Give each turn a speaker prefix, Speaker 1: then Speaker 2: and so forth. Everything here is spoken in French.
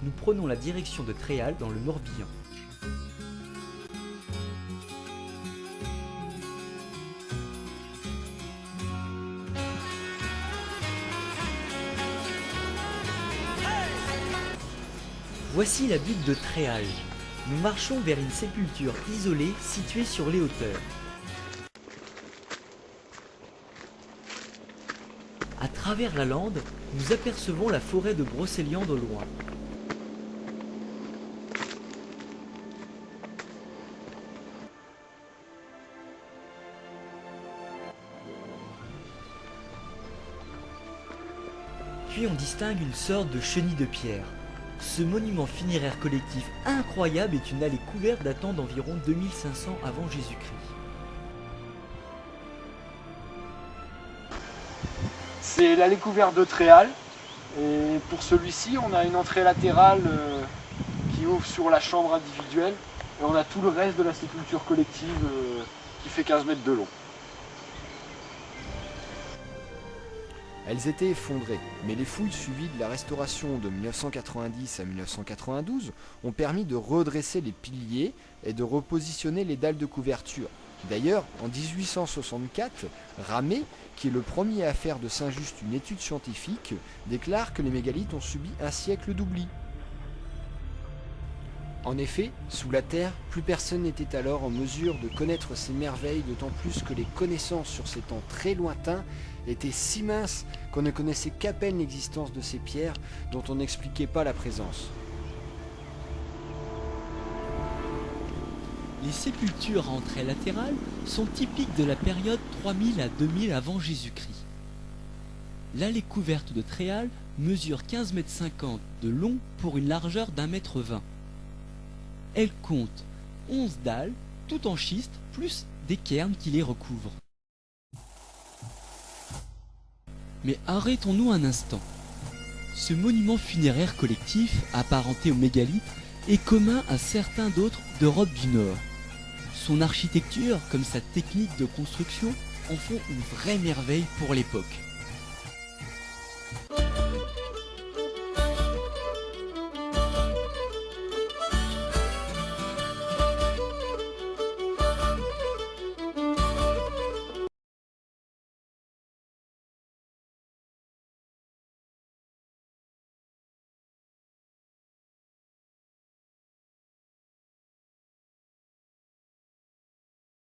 Speaker 1: Nous prenons la direction de Tréal dans le Morbihan. Voici la butte de Tréal. Nous marchons vers une sépulture isolée située sur les hauteurs. À travers la lande, nous apercevons la forêt de Brocéliande au loin. Puis on distingue une sorte de chenille de pierre. Ce monument funéraire collectif incroyable est une allée couverte datant d'environ 2500 avant Jésus-Christ.
Speaker 2: C'est l'allée couverte de Tréal. Et pour celui-ci, on a une entrée latérale qui ouvre sur la chambre individuelle. Et on a tout le reste de la sépulture collective qui fait 15 mètres de long.
Speaker 3: Elles étaient effondrées, mais les fouilles suivies de la restauration de 1990 à 1992 ont permis de redresser les piliers et de repositionner les dalles de couverture. D'ailleurs, en 1864, Ramé, qui est le premier à faire de Saint-Just une étude scientifique, déclare que les mégalithes ont subi un siècle d'oubli. En effet, sous la terre, plus personne n'était alors en mesure de connaître ces merveilles, d'autant plus que les connaissances sur ces temps très lointains étaient si minces qu'on ne connaissait qu'à peine l'existence de ces pierres dont on n'expliquait pas la présence.
Speaker 1: Les sépultures à entrée latérale sont typiques de la période 3000 à 2000 avant Jésus-Christ. L'allée couverte de Tréal mesure 15,50 m de long pour une largeur d'1,20 m. Elle compte 11 dalles, toutes en schiste, plus des cairns qui les recouvrent. Mais arrêtons-nous un instant. Ce monument funéraire collectif, apparenté au mégalithe, est commun à certains d'autres d'Europe du Nord. Son architecture, comme sa technique de construction, en font une vraie merveille pour l'époque.